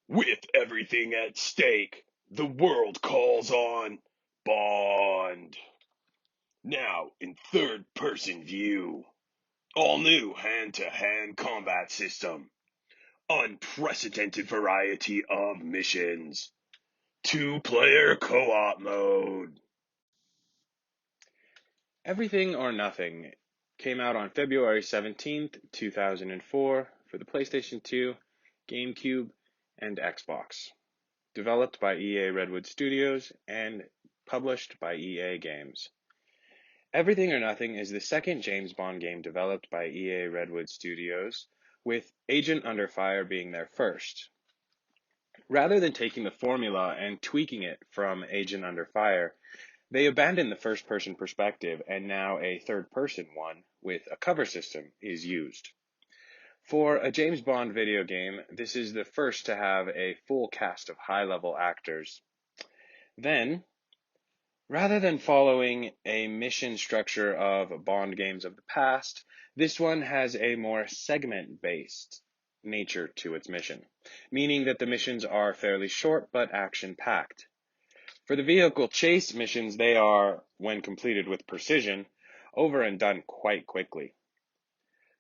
With everything at stake, the world calls on Bond. Now in third person view. All new hand to hand combat system. Unprecedented variety of missions. 2-player co op mode. Everything or Nothing came out on February 17th, 2004 for the PlayStation 2, Gamecube, and Xbox. Developed by EA Redwood Studios and published by EA Games. Everything or Nothing is the second James Bond game developed by EA Redwood Studios, with Agent Under Fire being their first. Rather than taking the formula and tweaking it from Agent Under Fire, they abandoned the first-person perspective and now a third-person one with a cover system is used. For a James Bond video game, this is the first to have a full cast of high-level actors. Then, rather than following a mission structure of Bond games of the past, this one has a more segment-based nature to its mission, meaning that the missions are fairly short but action-packed. For the vehicle chase missions, they are, when completed with precision, over and done quite quickly.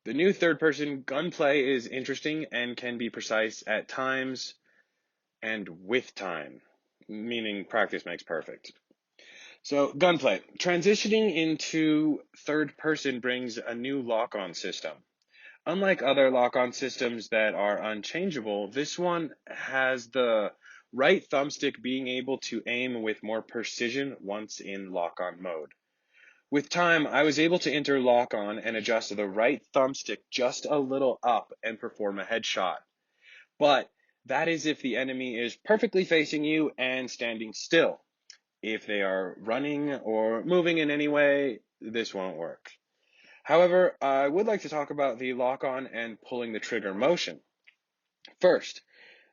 The new third-person gunplay is interesting and can be precise at times and with time, meaning practice makes perfect. So, gunplay. Transitioning into third person brings a new lock-on system. Unlike other lock-on systems that are unchangeable, this one has the right thumbstick being able to aim with more precision once in lock-on mode. With time, I was able to enter lock-on and adjust the right thumbstick just a little up and perform a headshot. But that is if the enemy is perfectly facing you and standing still. If they are running or moving in any way, this won't work. However, I would like to talk about the lock-on and pulling the trigger motion. First,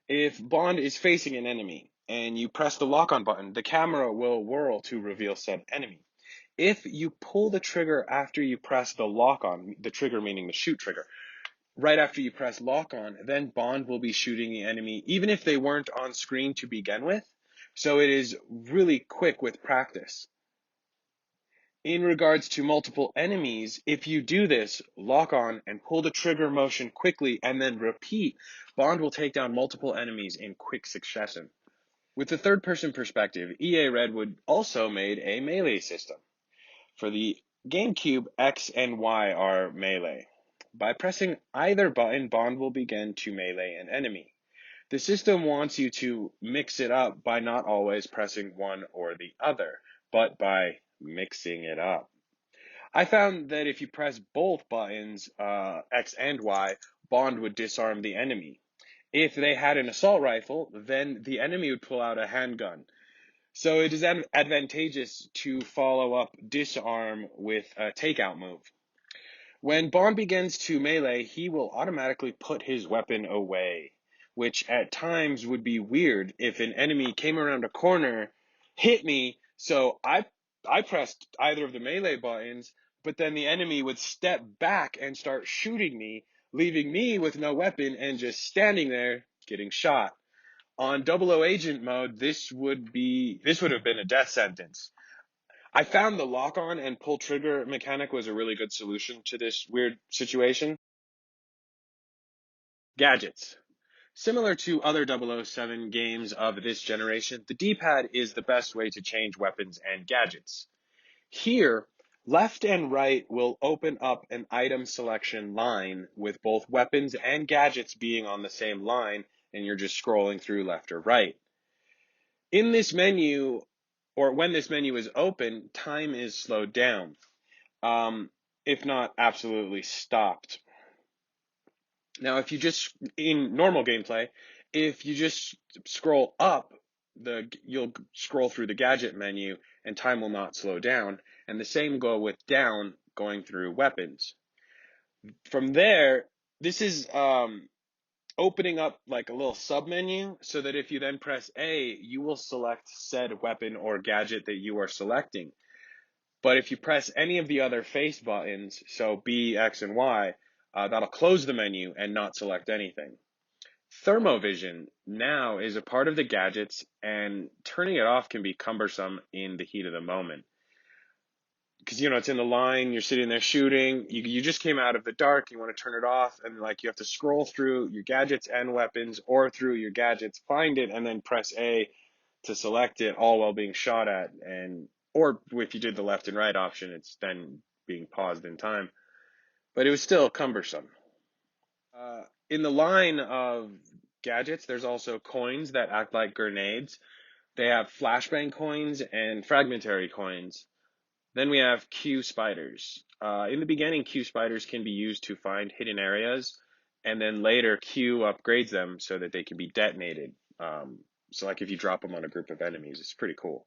if Bond is facing an enemy and you press the lock-on button, the camera will whirl to reveal said enemy. If you pull the trigger after you press the lock-on, the trigger meaning the shoot trigger, right after you press lock-on, then Bond will be shooting the enemy even if they weren't on screen to begin with. So it is really quick with practice. In regards to multiple enemies, if you do this, lock on and pull the trigger motion quickly and then repeat, Bond will take down multiple enemies in quick succession. With the third-person perspective, EA Redwood also made a melee system. For the Gamecube, X and Y are melee. By pressing either button, Bond will begin to melee an enemy. The system wants you to mix it up by not always pressing one or the other, but by mixing it up. I found that if you press both buttons, X and Y, Bond would disarm the enemy. If they had an assault rifle, then the enemy would pull out a handgun. So it is advantageous to follow up disarm with a takeout move. When Bond begins to melee, he will automatically put his weapon away, which at times would be weird if an enemy came around a corner, hit me, so I pressed either of the melee buttons, but then the enemy would step back and start shooting me, leaving me with no weapon and just standing there getting shot. On Double O Agent mode, this would have been a death sentence. I found the lock-on and pull trigger mechanic was a really good solution to this weird situation. Gadgets. Similar to other 007 games of this generation, the D-pad is the best way to change weapons and gadgets. Here, left and right will open up an item selection line with both weapons and gadgets being on the same line, and you're just scrolling through left or right. In this menu, or when this menu is open, time is slowed down, if not absolutely stopped. Now, if you just, in normal gameplay, if you just scroll up, you'll scroll through the gadget menu and time will not slow down. And the same go with down, going through weapons. From there, this is opening up like a little sub-menu so that if you then press A, you will select said weapon or gadget that you are selecting. But if you press any of the other face buttons, so B, X, and Y, that'll close the menu and not select anything. Thermovision now is a part of the gadgets, and turning it off can be cumbersome in the heat of the moment. Because, it's in the line, you're sitting there shooting, you just came out of the dark, you want to turn it off, and you have to scroll through your gadgets and weapons, or through your gadgets, find it, and then press A to select it, all while being shot at. Or if you did the left and right option, it's then being paused in time. But it was still cumbersome. In the line of gadgets, there's also coins that act like grenades. They have flashbang coins and fragmentary coins. Then we have Q spiders. In the beginning, Q spiders can be used to find hidden areas, and then later Q upgrades them so that they can be detonated. So if you drop them on a group of enemies, it's pretty cool.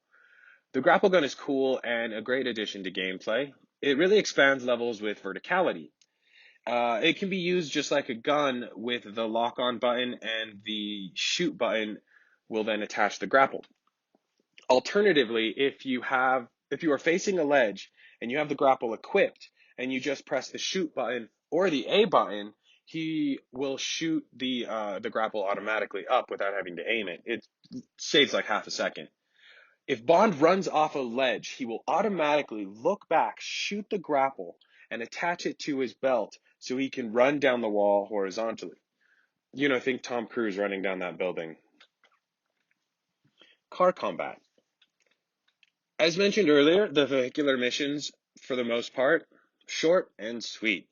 The grapple gun is cool and a great addition to gameplay. It really expands levels with verticality. It can be used just like a gun with the lock-on button, and the shoot button will then attach the grapple. Alternatively, if you are facing a ledge and you have the grapple equipped and you just press the shoot button or the A button, he will shoot the grapple automatically up without having to aim it. It saves like half a second. If Bond runs off a ledge, he will automatically look back, shoot the grapple, and attach it to his belt so he can run down the wall horizontally. Think Tom Cruise running down that building. Car combat. As mentioned earlier, the vehicular missions, for the most part, short and sweet.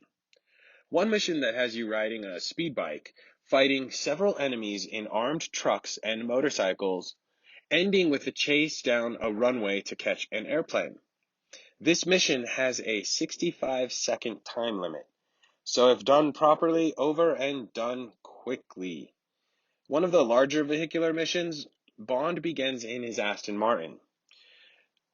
One mission that has you riding a speed bike, fighting several enemies in armed trucks and motorcycles, ending with a chase down a runway to catch an airplane. This mission has a 65-second time limit, so if done properly, over and done quickly. One of the larger vehicular missions, Bond begins in his Aston Martin,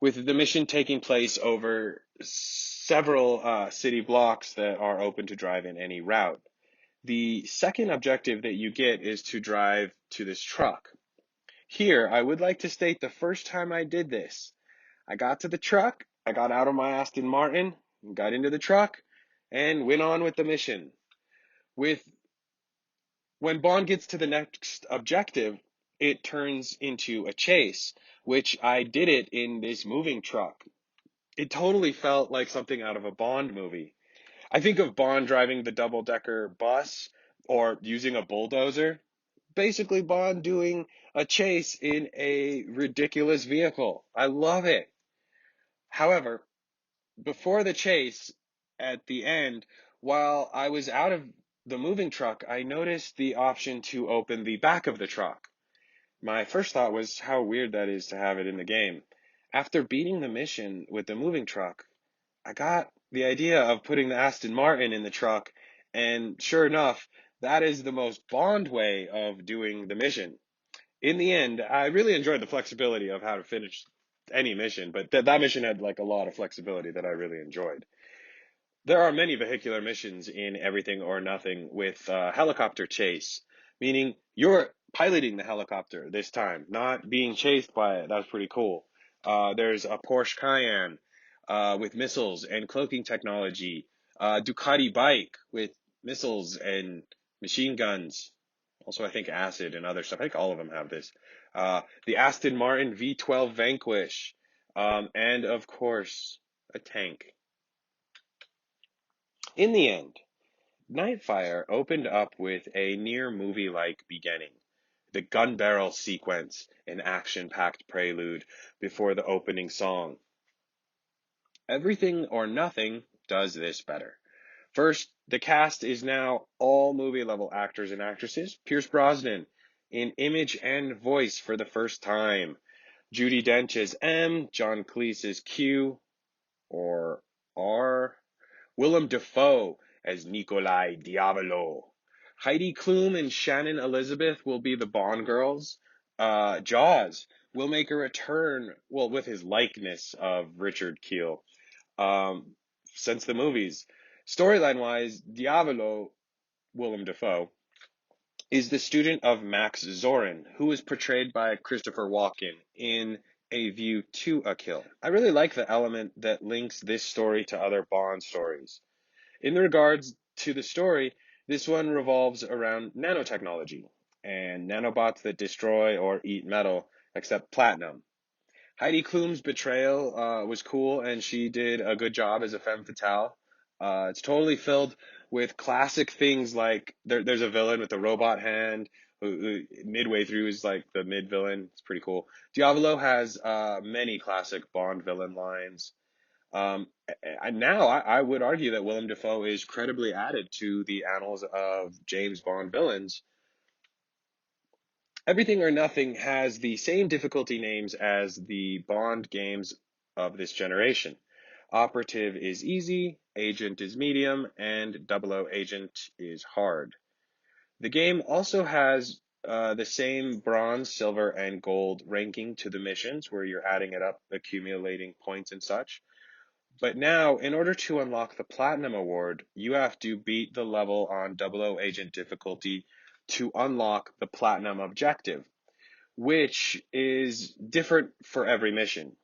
with the mission taking place over several city blocks that are open to drive in any route. The second objective that you get is to drive to this truck. Here, I would like to state the first time I did this, I got to the truck, I got out of my Aston Martin, got into the truck, and went on with the mission. When Bond gets to the next objective, it turns into a chase, which I did it in this moving truck. It totally felt like something out of a Bond movie. I think of Bond driving the double-decker bus or using a bulldozer. Basically, Bond doing a chase in a ridiculous vehicle. I love it. However, before the chase, at the end, while I was out of the moving truck, I noticed the option to open the back of the truck. My first thought was how weird that is to have it in the game. After beating the mission with the moving truck, I got the idea of putting the Aston Martin in the truck, and sure enough, that is the most Bond way of doing the mission. In the end, I really enjoyed the flexibility of how to finish any mission, but that mission had a lot of flexibility that I really enjoyed. There are many vehicular missions in Everything or Nothing with helicopter chase, meaning you're piloting the helicopter this time, not being chased by it. That's pretty cool. There's a Porsche Cayenne with missiles and cloaking technology, Ducati bike with missiles and machine guns. Also, I think acid and other stuff. I think all of them have this. The Aston Martin V12 Vanquish, and of course, a tank. In the end, Nightfire opened up with a near movie-like beginning. The gun barrel sequence, an action-packed prelude before the opening song. Everything or Nothing does this better. First, the cast is now all movie-level actors and actresses. Pierce Brosnan in image and voice for the first time. Judi Dench as M, John Cleese as Q, or R. Willem Defoe as Nikolai Diavolo. Heidi Klum and Shannon Elizabeth will be the Bond girls. Jaws will make a return, with his likeness of Richard Kiel, since the movies. Storyline-wise, Diavolo, Willem Defoe, is the student of Max Zorin, who is portrayed by Christopher Walken in A View to a Kill. I really like the element that links this story to other Bond stories. In regards to the story, this one revolves around nanotechnology. and nanobots that destroy or eat metal, except platinum. Heidi Klum's betrayal was cool, and she did a good job as a femme fatale. It's totally filled with classic things like there's a villain with a robot hand who midway through is like the mid villain. It's pretty cool. Diavolo has many classic Bond villain lines. Now I would argue that Willem Defoe is credibly added to the annals of James Bond villains. Everything or Nothing has the same difficulty names as the Bond games of this generation. Operative is easy, Agent is medium, and 00 Agent is hard. The game also has the same bronze, silver, and gold ranking to the missions where you're adding it up, accumulating points and such. But now, in order to unlock the Platinum Award, you have to beat the level on 00 Agent difficulty to unlock the Platinum Objective, which is different for every mission,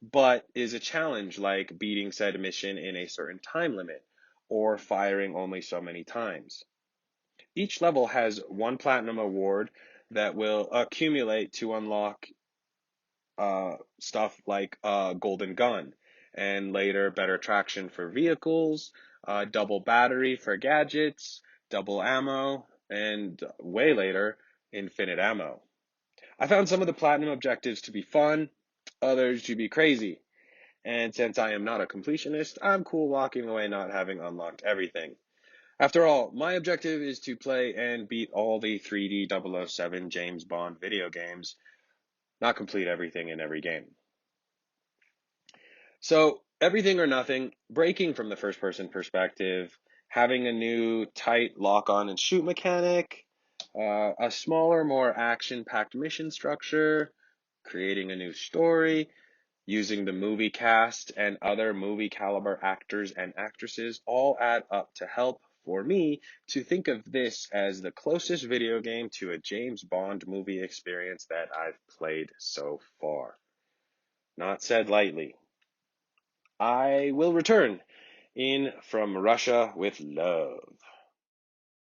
but is a challenge like beating said mission in a certain time limit or firing only so many times. Each level has one Platinum Award that will accumulate to unlock stuff like Golden Gun, and later better traction for vehicles, double battery for gadgets, double ammo, and way later, infinite ammo. I found some of the platinum objectives to be fun, others to be crazy, and since I am not a completionist, I'm cool walking away not having unlocked everything. After all, my objective is to play and beat all the 3D 007 James Bond video games, not complete everything in every game. So, Everything or Nothing, breaking from the first person perspective, having a new tight lock on and shoot mechanic, a smaller, more action packed mission structure, creating a new story, using the movie cast and other movie caliber actors and actresses all add up to help for me to think of this as the closest video game to a James Bond movie experience that I've played so far. Not said lightly. I will return in From Russia with Love.